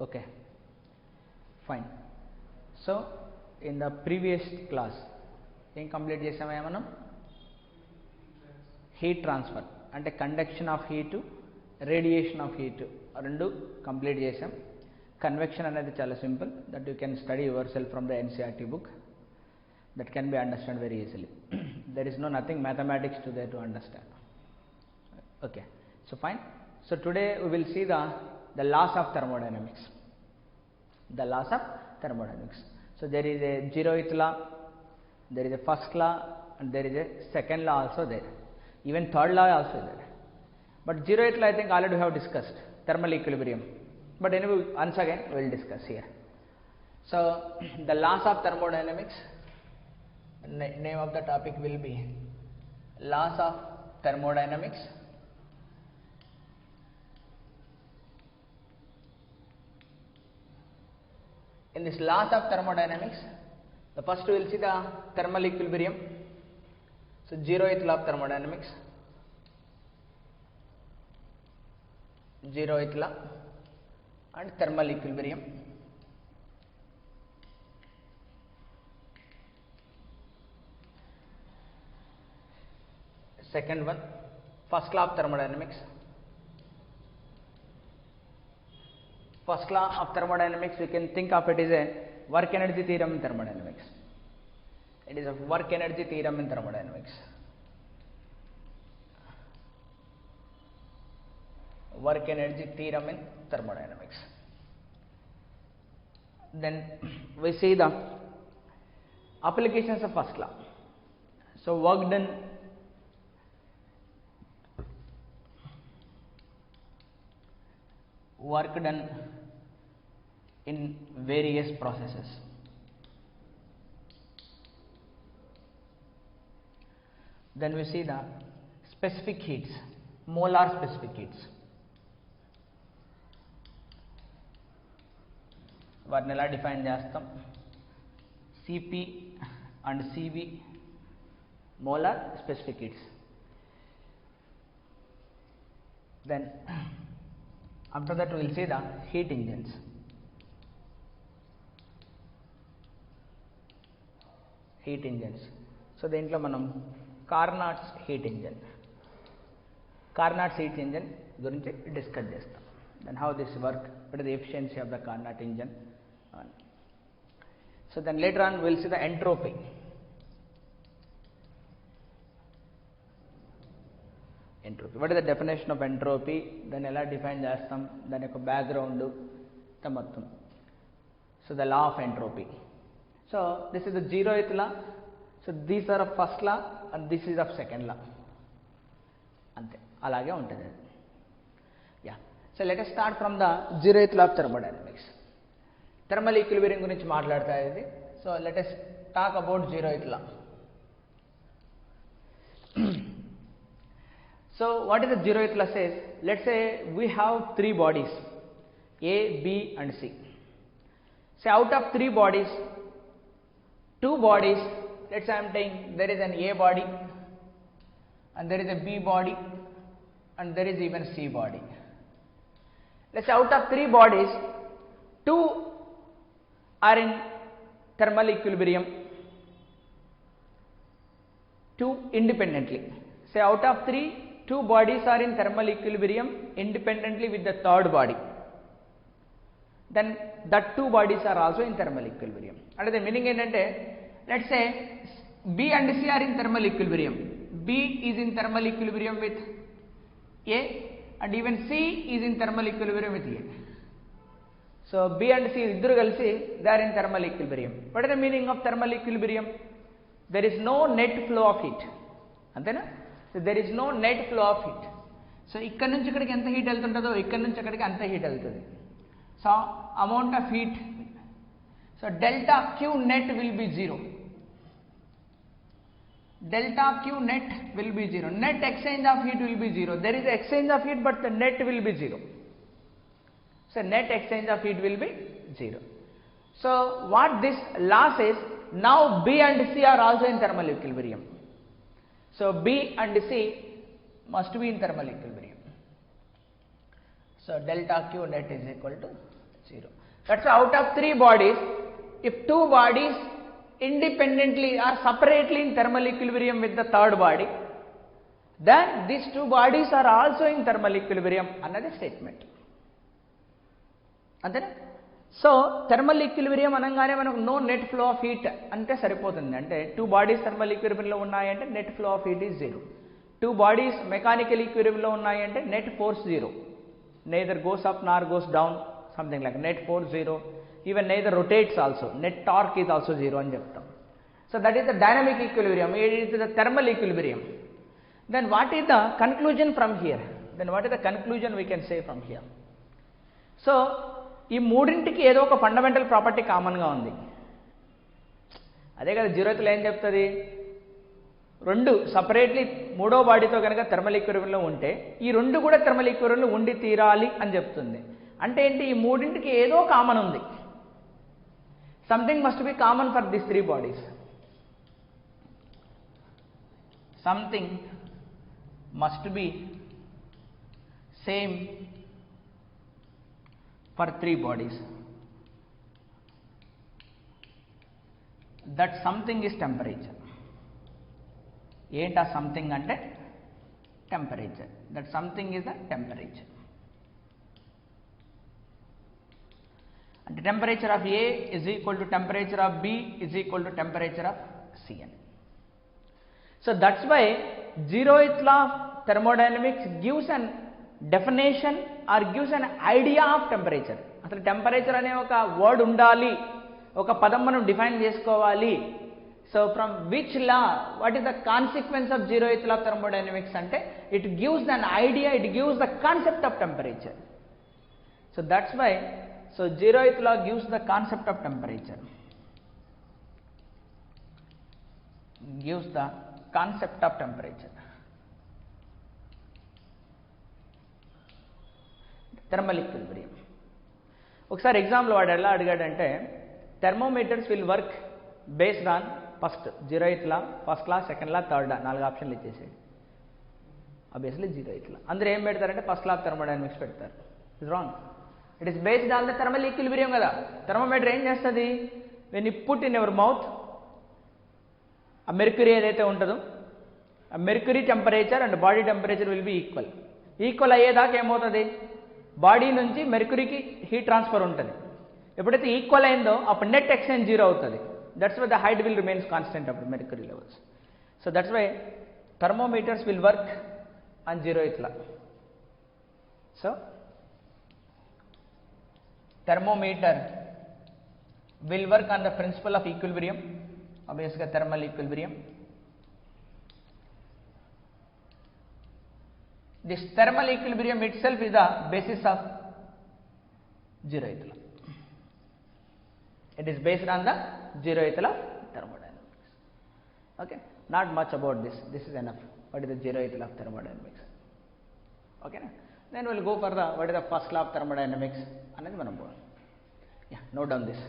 Okay, fine. So in the previous class ఏం complete చేసామా మనం హీట్ ట్రాన్స్ఫర్ అంటే conduction of heat radiation of heat రెండు complete చేసాం. కన్వెక్షన్ అనేది చాలా simple, that you can study your self from the NCERT book, that can be understood very easily. There is nothing mathematics to there to understand. Okay, so fine. So today we will see the laws of thermodynamics. The laws of thermodynamics. So there is a zeroth law, there is a first law, and there is a second law also there. Even third law also there. But zeroth law I think already we have discussed, thermal equilibrium. But anyway, once again we will discuss here. So the laws of thermodynamics. Name of the topic will be laws of thermodynamics. In this laws of thermodynamics, the first we will see the thermal equilibrium. So zeroth law of thermodynamics, zeroth law and thermal equilibrium. Second one, first law of thermodynamics. First law of thermodynamics, we can think of it as a work energy theorem in thermodynamics. It is a work energy theorem in thermodynamics. Work energy theorem in thermodynamics. Then we see the applications of first law. So work done in various processes. Then we see the specific heats, molar specific heats. వాటిని ఎలా define చేస్తాం? Cp and Cv molar specific heats. Then after that we will see the heat engines. Heat engines. So దేంట్లో మనం కార్నాట్స్ heat engine, కార్నాట్స్ heat engine గురించి discuss చేస్తాం. Then how this work, what is the efficiency of the Carnot engine. So then later on we will see the entropy. Entropy. What is the definition of entropy? Then ఎలా define చేస్తాం, దాని యొక్క background మొత్తం. So the law of entropy. So this is the zeroth law. So these are of first law and this is of second law. అంతే, అలాగే ఉంటుంది. Yeah. So let us start from the zeroth law of thermodynamics. Thermal equilibrium గురించి మాట్లాడుతా ఇది. So let us talk about zeroth law. So what is the zeroth law says? Let's say we have three bodies, A, B and C. Say out of three bodies, two bodies, let's say I am saying there is an A body and there is a B body and there is even C body. Let's say out of three bodies, two are in thermal equilibrium, two independently. Say out of three, two bodies are in thermal equilibrium independently with the third body. Then that two bodies are also in thermal equilibrium. And the meaning ఏంటంటే, let's say B and C are in thermal equilibrium. B is in thermal equilibrium with A and even C is in thermal equilibrium with A. So B and C ఇద్దరు కలిసి they are in thermal equilibrium. What is the meaning of thermal equilibrium? There is no net flow of heat. అంతేనా? So there is no net flow of heat. So ఇక్కడ నుంచి ఇక్కడికి ఎంత heat వెళ్తుంటుందో ఇక్కడ నుంచి అక్కడికి అంత హీట్ వెళ్తుంది. So amount of heat, so delta Q net will be 0. Delta Q net will be 0. Net exchange of heat will be 0. There is exchange of heat but the net will be 0. So net exchange of heat will be 0. So what this law says, now B and C are also in thermal equilibrium. So B and C must be in thermal equilibrium. So delta Q net is equal to 0. That's why out of 3 bodies, if 2 bodies independently or separately in thermal equilibrium with the third body, then these 2 bodies are also in thermal equilibrium అన్నది statement. అంతేనా? So thermal equilibrium అనగానే మనకు no net flow of heat అంటే సరిపోతుంది. అంటే 2 bodies thermal ఈక్విలిబ్రియంలో ఉన్నాయంటే net flow of heat is 0. 2 bodies mechanical ఈక్విలిబ్రియంలో ఉన్నాయంటే net force 0. Neither goes up nor goes down, something like net force 0. Even neither rotates also, net torque is also 0 అని చెప్తాం. So that is the dynamic equilibrium, it is the thermal equilibrium. Then what is the conclusion from here? Then what is the conclusion we can say from here? So ఈ మూడింటికి ఏదో ఒక fundamental property కామన్గా ఉంది. అదే కదా జీరోత్లో ఏం చెప్తుంది, 2 సపరేట్లీ మూడో బాడీతో కనుక థర్మల్ ఈక్విలిబ్రియంలో ఉంటే ఈ 2 కూడా థర్మల్ ఈక్విలిబ్రియంలో ఉండి తీరాలి అని చెప్తుంది. అంటే ఏంటి, ఈ మూడింటికి ఏదో కామన్ ఉంది. Something must be common for this 3 bodies. Something must be same for 3 bodies. That something is temperature. ఏంటా సంథింగ్ అంటే temperature. That something is the temperature. అంటే temperature of A is equal to temperature of B is equal to temperature of C అని. So that's why zeroth law of thermodynamics gives an definition or gives an idea of temperature. అసలు temperature అనే ఒక word ఉండాలి, ఒక పదం మనం define చేసుకోవాలి. So from which law, what is the consequence of zeroth law of thermodynamics అంటే it gives an idea, it gives the concept of temperature. So that's why zeroth law gives the concept of temperature, gives the concept of temperature. Thermal equilibrium. ఒకసారి example వాడు ఎలా అడిగాడంటే, thermometers will work based on first zeroth law, first law, second law, third law, 4 ఆప్షన్లు ఇచ్చేసాడు. Obviously zeroth law. అందరూ ఏం పెడతారంటే first law of thermodynamics పెడతారు. It's wrong. It is based on the thermal equilibrium కదా. థర్మోమీటర్ ఏం చేస్తుంది, when you put in your mouth, ఆ మెర్క్యూరీ ఏదైతే ఉంటుందో ఆ mercury temperature and body temperature will B equal. Equal అయ్యేదాకా ఏమవుతుంది, బాడీ నుంచి మెర్క్యూరీకి హీట్ ట్రాన్స్ఫర్ ఉంటుంది. ఎప్పుడైతే ఈక్వల్ అయిందో అప్పుడు నెట్ ఎక్స్చేంజ్ 0 అవుతుంది. That's why the height will remains constant అప్పుడు mercury levels. So that's why thermometers will work on zeroth law. So thermometer will work on the principle of equilibrium, obviously thermal equilibrium. This thermal equilibrium itself is the basis of zeroth law. It is based on the zeroth law of thermodynamics. Okay, not much about this. This is enough. What is the zeroth law of thermodynamics? Okay, then we'll go for the what is the first law of thermodynamics. Another one. Yeah, note down this.